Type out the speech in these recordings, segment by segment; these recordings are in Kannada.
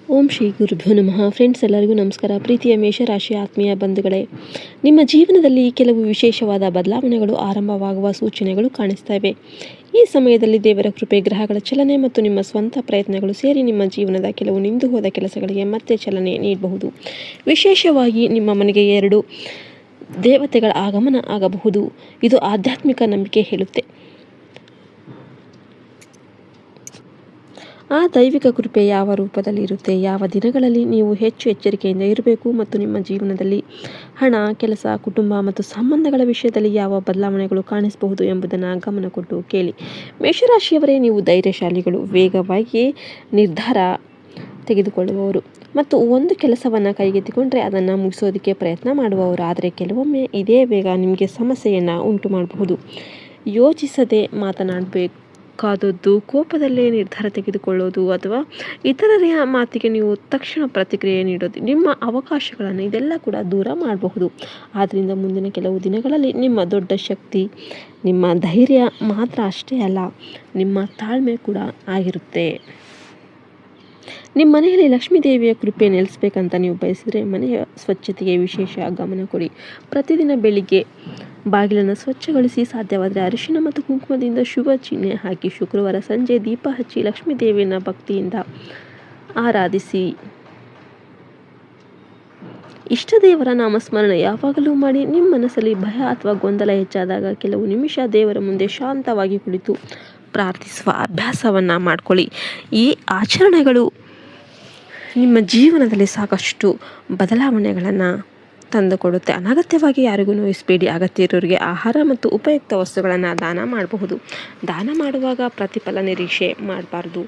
ಓಂ ಶ್ರೀ ಗುರುಭ್ಯೋ ನಮಃ. ಫ್ರೆಂಡ್ಸ್, ಎಲ್ಲರಿಗೂ ನಮಸ್ಕಾರ. ಪ್ರೀತಿಯ ಮೇಷರಾಶಿ ಆತ್ಮೀಯ ಬಂಧುಗಳೇ, ನಿಮ್ಮ ಜೀವನದಲ್ಲಿ ಕೆಲವು ವಿಶೇಷವಾದ ಬದಲಾವಣೆಗಳು ಆರಂಭವಾಗುವ ಸೂಚನೆಗಳು ಕಾಣಿಸ್ತಾ ಇವೆ. ಈ ಸಮಯದಲ್ಲಿ ದೇವರ ಕೃಪೆ, ಗ್ರಹಗಳ ಚಲನೆ ಮತ್ತು ನಿಮ್ಮ ಸ್ವಂತ ಪ್ರಯತ್ನಗಳು ಸೇರಿ ನಿಮ್ಮ ಜೀವನದ ಕೆಲವು ನಿಂತು ಹೋದ ಕೆಲಸಗಳಿಗೆ ಮತ್ತೆ ಚಲನೆ ನೀಡಬಹುದು. ವಿಶೇಷವಾಗಿ ನಿಮ್ಮ ಮನೆಗೆ 2 ದೇವತೆಗಳ ಆಗಮನ ಆಗಬಹುದು. ಇದು ಆಧ್ಯಾತ್ಮಿಕ ನಂಬಿಕೆ ಹೇಳುತ್ತೆ. ಆ ದೈವಿಕ ಕೃಪೆ ಯಾವ ರೂಪದಲ್ಲಿ ಇರುತ್ತೆ, ಯಾವ ದಿನಗಳಲ್ಲಿ ನೀವು ಹೆಚ್ಚು ಎಚ್ಚರಿಕೆಯಿಂದ ಇರಬೇಕು ಮತ್ತು ನಿಮ್ಮ ಜೀವನದಲ್ಲಿ ಹಣ, ಕೆಲಸ, ಕುಟುಂಬ ಮತ್ತು ಸಂಬಂಧಗಳ ವಿಷಯದಲ್ಲಿ ಯಾವ ಬದಲಾವಣೆಗಳು ಕಾಣಿಸಬಹುದು ಎಂಬುದನ್ನು ಗಮನ ಕೊಟ್ಟು ಕೇಳಿ. ಮೇಷರಾಶಿಯವರೇ, ನೀವು ಧೈರ್ಯಶಾಲಿಗಳು, ವೇಗವಾಗಿ ನಿರ್ಧಾರ ತೆಗೆದುಕೊಳ್ಳುವವರು ಮತ್ತು ಒಂದು ಕೆಲಸವನ್ನು ಕೈಗೆತ್ತಿಕೊಂಡ್ರೆ ಅದನ್ನು ಮುಗಿಸೋದಕ್ಕೆ ಪ್ರಯತ್ನ ಮಾಡುವವರು. ಆದರೆ ಕೆಲವೊಮ್ಮೆ ಇದೇ ವೇಗ ನಿಮಗೆ ಸಮಸ್ಯೆಯನ್ನು ಉಂಟು ಮಾಡಬಹುದು. ಯೋಚಿಸದೆ ಮಾತನಾಡಬೇಕಾದದ್ದು, ಕೋಪದಲ್ಲೇ ನಿರ್ಧಾರ ತೆಗೆದುಕೊಳ್ಳೋದು ಅಥವಾ ಇತರರ ಮಾತಿಗೆ ನೀವು ತಕ್ಷಣ ಪ್ರತಿಕ್ರಿಯೆ ನೀಡೋದು, ನಿಮ್ಮ ಅವಕಾಶಗಳನ್ನು ಇದೆಲ್ಲ ಕೂಡ ದೂರ ಮಾಡಬಹುದು. ಆದ್ದರಿಂದ ಮುಂದಿನ ಕೆಲವು ದಿನಗಳಲ್ಲಿ ನಿಮ್ಮ ದೊಡ್ಡ ಶಕ್ತಿ ನಿಮ್ಮ ಧೈರ್ಯ ಮಾತ್ರ ಅಷ್ಟೇ ಅಲ್ಲ, ನಿಮ್ಮ ತಾಳ್ಮೆ ಕೂಡ ಆಗಿರುತ್ತೆ. ನಿಮ್ಮ ಮನೆಯಲ್ಲಿ ಲಕ್ಷ್ಮೀ ದೇವಿಯ ಕೃಪೆ ನೆಲೆಸಬೇಕಂತ ನೀವು ಬಯಸಿದರೆ ಮನೆಯ ಸ್ವಚ್ಛತೆಗೆ ವಿಶೇಷ ಗಮನ ಕೊಡಿ. ಪ್ರತಿದಿನ ಬೆಳಿಗ್ಗೆ ಬಾಗಿಲನ್ನು ಸ್ವಚ್ಛಗೊಳಿಸಿ, ಸಾಧ್ಯವಾದರೆ ಅರಿಶಿನ ಮತ್ತು ಕುಂಕುಮದಿಂದ ಶುಭ ಚಿಹ್ನೆ ಹಾಕಿ, ಶುಕ್ರವಾರ ಸಂಜೆ ದೀಪ ಹಚ್ಚಿ ಲಕ್ಷ್ಮೀ ದೇವಿಯನ್ನು ಭಕ್ತಿಯಿಂದ ಆರಾಧಿಸಿ. ಇಷ್ಟ ದೇವರ ನಾಮಸ್ಮರಣೆ ಯಾವಾಗಲೂ ಮಾಡಿ. ನಿಮ್ಮ ಮನಸ್ಸಲ್ಲಿ ಭಯ ಅಥವಾ ಗೊಂದಲ ಹೆಚ್ಚಾದಾಗ ಕೆಲವು ನಿಮಿಷ ದೇವರ ಮುಂದೆ ಶಾಂತವಾಗಿ ಕುಳಿತು ಪ್ರಾರ್ಥಿಸುವ ಅಭ್ಯಾಸವನ್ನು ಮಾಡಿಕೊಳ್ಳಿ. ಈ ಆಚರಣೆಗಳು ನಿಮ್ಮ ಜೀವನದಲ್ಲಿ ಸಾಕಷ್ಟು ಬದಲಾವಣೆಗಳನ್ನು ತಂದುಕೊಡುತ್ತೆ. ಅನಗತ್ಯವಾಗಿ ಯಾರಿಗೂ ನೋಯಿಸಬೇಡಿ. ಅಗತ್ಯ ಇರೋರಿಗೆ ಆಹಾರ ಮತ್ತು ಉಪಯುಕ್ತ ವಸ್ತುಗಳನ್ನು ದಾನ ಮಾಡಬಹುದು. ದಾನ ಮಾಡುವಾಗ ಪ್ರತಿಫಲ ನಿರೀಕ್ಷೆ ಮಾಡಬಾರ್ದು.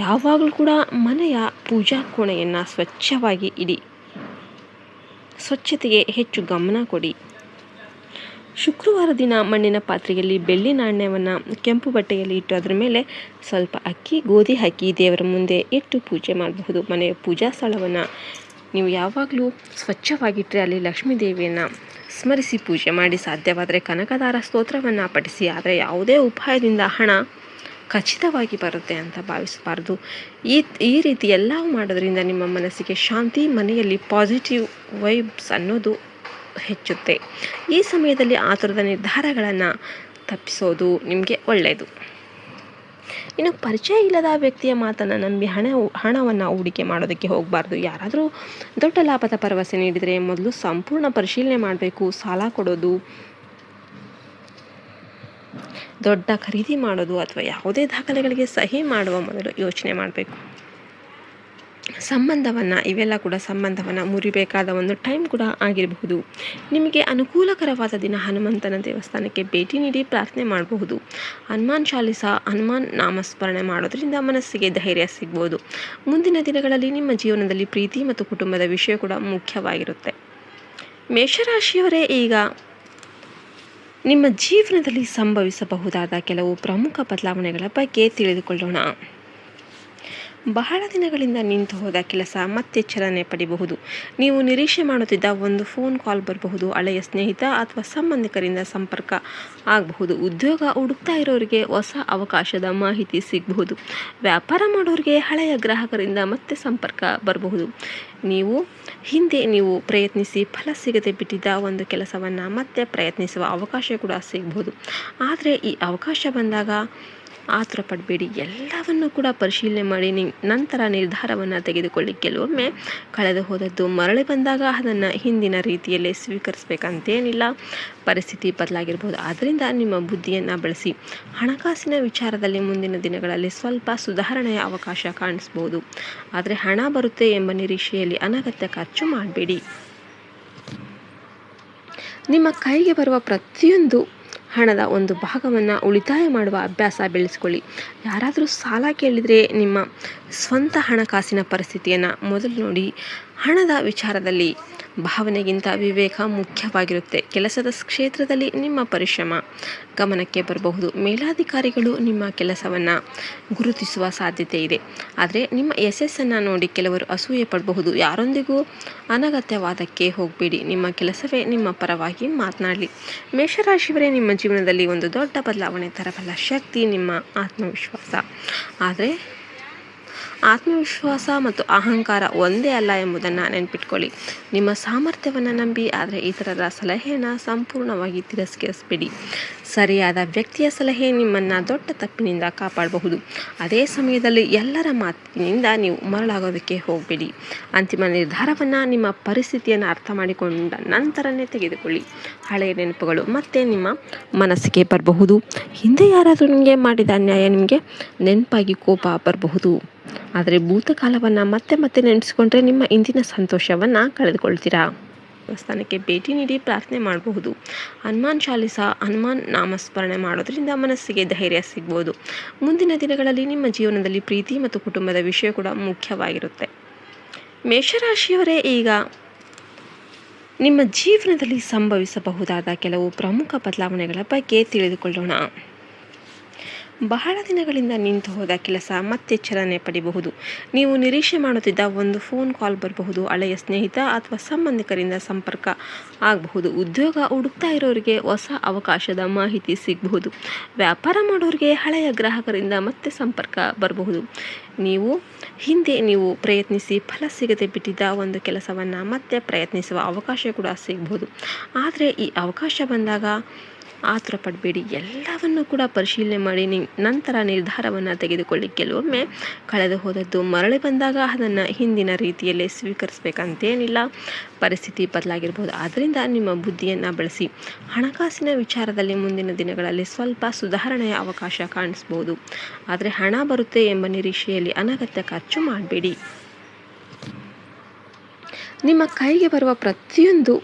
ಯಾವಾಗಲೂ ಕೂಡ ಮನೆಯ ಪೂಜಾ ಕೋಣೆಯನ್ನು ಸ್ವಚ್ಛವಾಗಿ ಇಡಿ. ಸ್ವಚ್ಛತೆಗೆ ಹೆಚ್ಚು ಗಮನ ಕೊಡಿ. ಶುಕ್ರವಾರ ದಿನ ಮಣ್ಣಿನ ಪಾತ್ರೆಯಲ್ಲಿ ಬೆಳ್ಳಿ ನಾಣ್ಯವನ್ನು ಕೆಂಪು ಬಟ್ಟೆಯಲ್ಲಿ ಇಟ್ಟು ಅದರ ಮೇಲೆ ಸ್ವಲ್ಪ ಅಕ್ಕಿ, ಗೋಧಿ ಹಾಕಿ ದೇವರ ಮುಂದೆ ಇಟ್ಟು ಪೂಜೆ ಮಾಡಬಹುದು. ಮನೆಯ ಪೂಜಾ ಸ್ಥಳವನ್ನು ನೀವು ಯಾವಾಗಲೂ ಸ್ವಚ್ಛವಾಗಿಟ್ಟರೆ ಅಲ್ಲಿ ಲಕ್ಷ್ಮೀ ದೇವಿಯನ್ನು ಸ್ಮರಿಸಿ ಪೂಜೆ ಮಾಡಿ. ಸಾಧ್ಯವಾದರೆ ಕನಕದಾರ ಸ್ತೋತ್ರವನ್ನು ಪಠಿಸಿ. ಆದರೆ ಯಾವುದೇ ಉಪಾಯದಿಂದ ಹಣ ಖಚಿತವಾಗಿ ಬರುತ್ತೆ ಅಂತ ಭಾವಿಸಬಾರ್ದು. ಈ ರೀತಿ ಎಲ್ಲವೂ ಮಾಡೋದ್ರಿಂದ ನಿಮ್ಮ ಮನಸ್ಸಿಗೆ ಶಾಂತಿ, ಮನೆಯಲ್ಲಿ ಪಾಸಿಟಿವ್ ವೈಬ್ಸ್ ಅನ್ನೋದು ಹೆಚ್ಚುತ್ತೆ. ಈ ಸಮಯದಲ್ಲಿ ಆತುರದ ನಿರ್ಧಾರಗಳನ್ನು ತಪ್ಪಿಸೋದು ನಿಮಗೆ ಒಳ್ಳೆಯದು. ಇನ್ನು ಪರಿಚಯ ಇಲ್ಲದ ವ್ಯಕ್ತಿಯ ಮಾತನ್ನು ನಂಬಿ ಹಣವನ್ನು ಹೂಡಿಕೆ ಮಾಡೋದಕ್ಕೆ ಹೋಗಬಾರ್ದು. ಯಾರಾದರೂ ದೊಡ್ಡ ಲಾಭದ ಭರವಸೆ ನೀಡಿದರೆ ಮೊದಲು ಸಂಪೂರ್ಣ ಪರಿಶೀಲನೆ ಮಾಡಬೇಕು. ಸಾಲ ಕೊಡೋದು, ದೊಡ್ಡ ಖರೀದಿ ಮಾಡೋದು ಅಥವಾ ಯಾವುದೇ ದಾಖಲೆಗಳಿಗೆ ಸಹಿ ಮಾಡುವ ಮೊದಲು ಯೋಚನೆ ಮಾಡಬೇಕು. ಇವೆಲ್ಲ ಕೂಡ ಸಂಬಂಧವನ್ನು ಮುರಿಬೇಕಾದ ಒಂದು ಟೈಮ್ ಕೂಡ ಆಗಿರಬಹುದು. ನಿಮಗೆ ಅನುಕೂಲಕರವಾದ ದಿನ ಹನುಮಂತನ ದೇವಸ್ಥಾನಕ್ಕೆ ಭೇಟಿ ನೀಡಿ ಪ್ರಾರ್ಥನೆ ಮಾಡಬಹುದು. ಹನುಮಾನ್ ಚಾಲಿಸಾ, ಹನುಮಾನ್ ನಾಮಸ್ಮರಣೆ ಮಾಡೋದ್ರಿಂದ ಮನಸ್ಸಿಗೆ ಧೈರ್ಯ ಸಿಗ್ಬೋದು. ಮುಂದಿನ ದಿನಗಳಲ್ಲಿ ನಿಮ್ಮ ಜೀವನದಲ್ಲಿ ಪ್ರೀತಿ ಮತ್ತು ಕುಟುಂಬದ ವಿಷಯ ಕೂಡ ಮುಖ್ಯವಾಗಿರುತ್ತೆ. ಮೇಷರಾಶಿಯವರೇ, ಈಗ ನಿಮ್ಮ ಜೀವನದಲ್ಲಿ ಸಂಭವಿಸಬಹುದಾದ ಕೆಲವು ಪ್ರಮುಖ ಬದಲಾವಣೆಗಳ ಬಗ್ಗೆ ತಿಳಿದುಕೊಳ್ಳೋಣ. ಬಹಳ ದಿನಗಳಿಂದ ನಿಂತು ಹೋದ ಕೆಲಸ ಮತ್ತೆ ಚಲನೆ ಪಡೆಯಬಹುದು. ನೀವು ನಿರೀಕ್ಷೆ ಮಾಡುತ್ತಿದ್ದ ಒಂದು ಫೋನ್ ಕಾಲ್ ಬರಬಹುದು. ಹಳೆಯ ಸ್ನೇಹಿತ ಅಥವಾ ಸಂಬಂಧಿಕರಿಂದ ಸಂಪರ್ಕ ಆಗಬಹುದು. ಉದ್ಯೋಗ ಹುಡುಕ್ತಾ ಇರೋರಿಗೆ ಹೊಸ ಅವಕಾಶದ ಮಾಹಿತಿ ಸಿಗಬಹುದು. ವ್ಯಾಪಾರ ಮಾಡೋರಿಗೆ ಹಳೆಯ ಗ್ರಾಹಕರಿಂದ ಮತ್ತೆ ಸಂಪರ್ಕ ಬರಬಹುದು. ಹಿಂದೆ ನೀವು ಪ್ರಯತ್ನಿಸಿ ಫಲ ಸಿಗದೆ ಬಿಟ್ಟಿದ್ದ ಒಂದು ಕೆಲಸವನ್ನು ಮತ್ತೆ ಪ್ರಯತ್ನಿಸುವ ಅವಕಾಶ ಕೂಡ ಸಿಗಬಹುದು. ಆದರೆ ಈ ಅವಕಾಶ ಬಂದಾಗ ಆತುರ ಪಡಬೇಡಿ. ಎಲ್ಲವನ್ನು ಕೂಡ ಪರಿಶೀಲನೆ ಮಾಡಿ ನಂತರ ನಿರ್ಧಾರವನ್ನು ತೆಗೆದುಕೊಳ್ಳಿ. ಕೆಲವೊಮ್ಮೆ ಕಳೆದು ಹೋದದ್ದು ಮರಳಿ ಬಂದಾಗ ಅದನ್ನು ಹಿಂದಿನ ರೀತಿಯಲ್ಲೇ ಸ್ವೀಕರಿಸಬೇಕಂತೇನಿಲ್ಲ. ಪರಿಸ್ಥಿತಿ ಬದಲಾಗಿರ್ಬೋದು. ಆದ್ದರಿಂದ ನಿಮ್ಮ ಬುದ್ಧಿಯನ್ನು ಬಳಸಿ. ಹಣಕಾಸಿನ ವಿಚಾರದಲ್ಲಿ ಮುಂದಿನ ದಿನಗಳಲ್ಲಿ ಸ್ವಲ್ಪ ಸುಧಾರಣೆಯ ಅವಕಾಶ ಕಾಣಿಸ್ಬೋದು. ಆದರೆ ಹಣ ಬರುತ್ತೆ ಎಂಬ ನಿರೀಕ್ಷೆಯಲ್ಲಿ ಅನಗತ್ಯ ಖರ್ಚು ಮಾಡಬೇಡಿ. ನಿಮ್ಮ ಕೈಗೆ ಬರುವ ಪ್ರತಿಯೊಂದು ಹಣದ ಒಂದು ಭಾಗವನ್ನು ಉಳಿತಾಯ ಮಾಡುವ ಅಭ್ಯಾಸ ಬೆಳೆಸಿಕೊಳ್ಳಿ. ಯಾರಾದರೂ ಸಾಲ ಕೇಳಿದರೆ ನಿಮ್ಮ ಸ್ವಂತ ಹಣಕಾಸಿನ ಪರಿಸ್ಥಿತಿಯನ್ನು ಮೊದಲು ನೋಡಿ. ಹಣದ ವಿಚಾರದಲ್ಲಿ ಭಾವನೆಗಿಂತ ವಿವೇಕ ಮುಖ್ಯವಾಗಿರುತ್ತೆ. ಕೆಲಸದ ಕ್ಷೇತ್ರದಲ್ಲಿ ನಿಮ್ಮ ಪರಿಶ್ರಮ ಗಮನಕ್ಕೆ ಬರಬಹುದು. ಮೇಲಾಧಿಕಾರಿಗಳು ನಿಮ್ಮ ಕೆಲಸವನ್ನು ಗುರುತಿಸುವ ಸಾಧ್ಯತೆ ಇದೆ. ಆದರೆ ನಿಮ್ಮ ಯಶಸ್ಸನ್ನು ನೋಡಿ ಕೆಲವರು ಅಸೂಯೆ ಪಡಬಹುದು. ಯಾರೊಂದಿಗೂ ಅನಗತ್ಯವಾದಕ್ಕೆ ಹೋಗಬೇಡಿ. ನಿಮ್ಮ ಕೆಲಸವೇ ನಿಮ್ಮ ಪರವಾಗಿ ಮಾತನಾಡಲಿ. ಮೇಷರಾಶಿಯವರೇ, ನಿಮ್ಮ ಜೀವನದಲ್ಲಿ ಒಂದು ದೊಡ್ಡ ಬದಲಾವಣೆ ತರಬಲ್ಲ ಶಕ್ತಿ ನಿಮ್ಮ ಆತ್ಮವಿಶ್ವಾಸ. ಆದರೆ ಆತ್ಮವಿಶ್ವಾಸ ಮತ್ತು ಅಹಂಕಾರ ಒಂದೇ ಅಲ್ಲ ಎಂಬುದನ್ನು ನೆನಪಿಟ್ಕೊಳ್ಳಿ. ನಿಮ್ಮ ಸಾಮರ್ಥ್ಯವನ್ನು ನಂಬಿ, ಆದರೆ ಇತರರ ಸಲಹೆಯನ್ನು ಸಂಪೂರ್ಣವಾಗಿ ತಿರಸ್ಕರಿಸಬೇಡಿ. ಸರಿಯಾದ ವ್ಯಕ್ತಿಯ ಸಲಹೆ ನಿಮ್ಮನ್ನು ದೊಡ್ಡ ತಪ್ಪಿನಿಂದ ಕಾಪಾಡಬಹುದು. ಅದೇ ಸಮಯದಲ್ಲಿ ಎಲ್ಲರ ಮಾತಿನಿಂದ ನೀವು ಮರಳಾಗೋದಕ್ಕೆ ಹೋಗಬೇಡಿ. ಅಂತಿಮ ನಿರ್ಧಾರವನ್ನು ನಿಮ್ಮ ಪರಿಸ್ಥಿತಿಯನ್ನು ಅರ್ಥ ಮಾಡಿಕೊಂಡ ನಂತರನೇ ತೆಗೆದುಕೊಳ್ಳಿ. ಹಳೆಯ ನೆನಪುಗಳು ಮತ್ತೆ ನಿಮ್ಮ ಮನಸ್ಸಿಗೆ ಬರಬಹುದು. ಹಿಂದೆ ಯಾರಾದರೂ ನಿಮಗೆ ಮಾಡಿದ ಅನ್ಯಾಯ ನಿಮಗೆ ನೆನಪಾಗಿ ಕೋಪ ಬರಬಹುದು. ಆದರೆ ಭೂತಕಾಲವನ್ನು ಮತ್ತೆ ಮತ್ತೆ ನೆನೆಸ್ಕೊಂಡ್ರೆ ನಿಮ್ಮ ಇಂದಿನ ಸಂತೋಷವನ್ನು ಕಳೆದುಕೊಳ್ತೀರಾ. ದೇವಸ್ಥಾನಕ್ಕೆ ಭೇಟಿ ನೀಡಿ ಪ್ರಾರ್ಥನೆ ಮಾಡಬಹುದು. ಹನುಮಾನ್ ಚಾಲಿಸ, ಹನುಮಾನ್ ನಾಮಸ್ಮರಣೆ ಮಾಡೋದ್ರಿಂದ ಮನಸ್ಸಿಗೆ ಧೈರ್ಯ ಸಿಗ್ಬೋದು. ಮುಂದಿನ ದಿನಗಳಲ್ಲಿ ನಿಮ್ಮ ಜೀವನದಲ್ಲಿ ಪ್ರೀತಿ ಮತ್ತು ಕುಟುಂಬದ ವಿಷಯ ಕೂಡ ಮುಖ್ಯವಾಗಿರುತ್ತೆ. ಮೇಷರಾಶಿಯವರೇ, ಈಗ ನಿಮ್ಮ ಜೀವನದಲ್ಲಿ ಸಂಭವಿಸಬಹುದಾದ ಕೆಲವು ಪ್ರಮುಖ ಬದಲಾವಣೆಗಳ ಬಗ್ಗೆ ತಿಳಿದುಕೊಳ್ಳೋಣ. ಬಹಳ ದಿನಗಳಿಂದ ನಿಂತು ಹೋದ ಕೆಲಸ ಮತ್ತೆ ಚಾಲನೆ ಪಡೆಯಬಹುದು. ನೀವು ನಿರೀಕ್ಷೆ ಮಾಡುತ್ತಿದ್ದ ಒಂದು ಫೋನ್ ಕಾಲ್ ಬರಬಹುದು. ಹಳೆಯ ಸ್ನೇಹಿತ ಅಥವಾ ಸಂಬಂಧಿಕರಿಂದ ಸಂಪರ್ಕ ಆಗಬಹುದು. ಉದ್ಯೋಗ ಹುಡುಕ್ತಾ ಇರೋರಿಗೆ ಹೊಸ ಅವಕಾಶದ ಮಾಹಿತಿ ಸಿಗಬಹುದು. ವ್ಯಾಪಾರ ಮಾಡೋರಿಗೆ ಹಳೆಯ ಗ್ರಾಹಕರಿಂದ ಮತ್ತೆ ಸಂಪರ್ಕ ಬರಬಹುದು. ಹಿಂದೆ ನೀವು ಪ್ರಯತ್ನಿಸಿ ಫಲ ಸಿಗದೆ ಬಿಟ್ಟಿದ್ದ ಒಂದು ಕೆಲಸವನ್ನು ಮತ್ತೆ ಪ್ರಯತ್ನಿಸುವ ಅವಕಾಶ ಕೂಡ ಸಿಗಬಹುದು. ಆದರೆ ಈ ಅವಕಾಶ ಬಂದಾಗ ಆತುರ ಪಡಬೇಡಿ. ಎಲ್ಲವನ್ನು ಕೂಡ ಪರಿಶೀಲನೆ ಮಾಡಿ ನಂತರ ನಿರ್ಧಾರವನ್ನು ತೆಗೆದುಕೊಳ್ಳಿ. ಕೆಲವೊಮ್ಮೆ ಕಳೆದು ಹೋದದ್ದು ಮರಳಿ ಬಂದಾಗ ಅದನ್ನು ಹಿಂದಿನ ರೀತಿಯಲ್ಲೇ ಸ್ವೀಕರಿಸಬೇಕಂತೇನಿಲ್ಲ. ಪರಿಸ್ಥಿತಿ ಬದಲಾಗಿರ್ಬೋದು. ಆದ್ದರಿಂದ ನಿಮ್ಮ ಬುದ್ಧಿಯನ್ನು ಬಳಸಿ. ಹಣಕಾಸಿನ ವಿಚಾರದಲ್ಲಿ ಮುಂದಿನ ದಿನಗಳಲ್ಲಿ ಸ್ವಲ್ಪ ಸುಧಾರಣೆಯ ಅವಕಾಶ ಕಾಣಿಸ್ಬೋದು. ಆದರೆ ಹಣ ಬರುತ್ತೆ ಎಂಬ ನಿರೀಕ್ಷೆಯಲ್ಲಿ ಅನಗತ್ಯ ಖರ್ಚು ಮಾಡಬೇಡಿ. ನಿಮ್ಮ ಕೈಗೆ ಬರುವ ಪ್ರತಿಯೊಂದು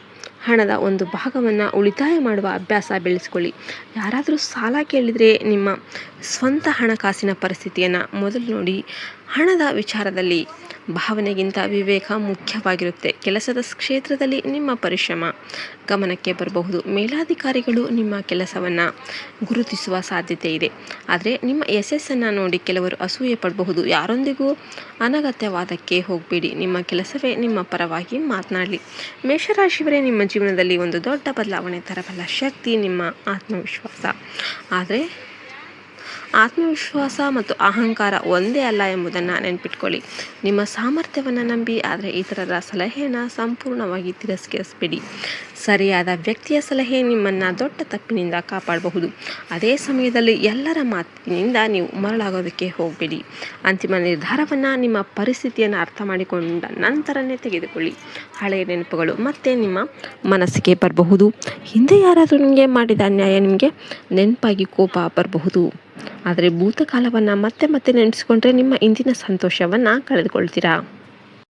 ಹಣದ ಒಂದು ಭಾಗವನ್ನು ಉಳಿತಾಯ ಮಾಡುವ ಅಭ್ಯಾಸ ಬೆಳೆಸಿಕೊಳ್ಳಿ. ಯಾರಾದರೂ ಸಾಲ ಕೇಳಿದರೆ ನಿಮ್ಮ ಸ್ವಂತ ಹಣಕಾಸಿನ ಪರಿಸ್ಥಿತಿಯನ್ನು ಮೊದಲು ನೋಡಿ. ಹಣದ ವಿಚಾರದಲ್ಲಿ ಭಾವನೆಗಿಂತ ವಿವೇಕ ಮುಖ್ಯವಾಗಿರುತ್ತೆ. ಕೆಲಸದ ಕ್ಷೇತ್ರದಲ್ಲಿ ನಿಮ್ಮ ಪರಿಶ್ರಮ ಗಮನಕ್ಕೆ ಬರಬಹುದು. ಮೇಲಾಧಿಕಾರಿಗಳು ನಿಮ್ಮ ಕೆಲಸವನ್ನು ಗುರುತಿಸುವ ಸಾಧ್ಯತೆ ಇದೆ. ಆದರೆ ನಿಮ್ಮ ಯಶಸ್ಸನ್ನು ನೋಡಿ ಕೆಲವರು ಅಸೂಯೆ ಪಡಬಹುದು. ಯಾರೊಂದಿಗೂ ಅನಗತ್ಯವಾದಕ್ಕೆ ಹೋಗಬೇಡಿ. ನಿಮ್ಮ ಕೆಲಸವೇ ನಿಮ್ಮ ಪರವಾಗಿ ಮಾತನಾಡಲಿ. ಮೇಷರಾಶಿಯವರೇ, ನಿಮ್ಮ ಜೀವನದಲ್ಲಿ ಒಂದು ದೊಡ್ಡ ಬದಲಾವಣೆ ತರಬಲ್ಲ ಶಕ್ತಿ ನಿಮ್ಮ ಆತ್ಮವಿಶ್ವಾಸ. ಆದರೆ ಆತ್ಮವಿಶ್ವಾಸ ಮತ್ತು ಅಹಂಕಾರ ಒಂದೇ ಅಲ್ಲ ಎಂಬುದನ್ನು ನೆನಪಿಟ್ಕೊಳ್ಳಿ. ನಿಮ್ಮ ಸಾಮರ್ಥ್ಯವನ್ನು ನಂಬಿ, ಆದರೆ ಇತರರ ಸಲಹೆಯನ್ನು ಸಂಪೂರ್ಣವಾಗಿ ತಿರಸ್ಕರಿಸಬೇಡಿ. ಸರಿಯಾದ ವ್ಯಕ್ತಿಯ ಸಲಹೆ ನಿಮ್ಮನ್ನು ದೊಡ್ಡ ತಪ್ಪಿನಿಂದ ಕಾಪಾಡಬಹುದು. ಅದೇ ಸಮಯದಲ್ಲಿ ಎಲ್ಲರ ಮಾತಿನಿಂದ ನೀವು ಮರಳಾಗೋದಕ್ಕೆ ಹೋಗಬೇಡಿ. ಅಂತಿಮ ನಿರ್ಧಾರವನ್ನು ನಿಮ್ಮ ಪರಿಸ್ಥಿತಿಯನ್ನು ಅರ್ಥ ಮಾಡಿಕೊಂಡ ನಂತರನೇ ತೆಗೆದುಕೊಳ್ಳಿ. ಹಳೆಯ ನೆನಪುಗಳು ಮತ್ತೆ ನಿಮ್ಮ ಮನಸ್ಸಿಗೆ ಬರಬಹುದು. ಹಿಂದೆ ಯಾರಾದರೂ ನಿಮಗೆ ಮಾಡಿದ ಅನ್ಯಾಯ ನಿಮಗೆ ನೆನಪಾಗಿ ಕೋಪ ಬರಬಹುದು. ಆದರೆ ಭೂತಕಾಲವನ್ನು ಮತ್ತೆ ಮತ್ತೆ ನೆನೆಸ್ಕೊಂಡ್ರೆ ನಿಮ್ಮ ಇಂದಿನ ಸಂತೋಷವನ್ನು ಕಳೆದುಕೊಳ್ತೀರಾ.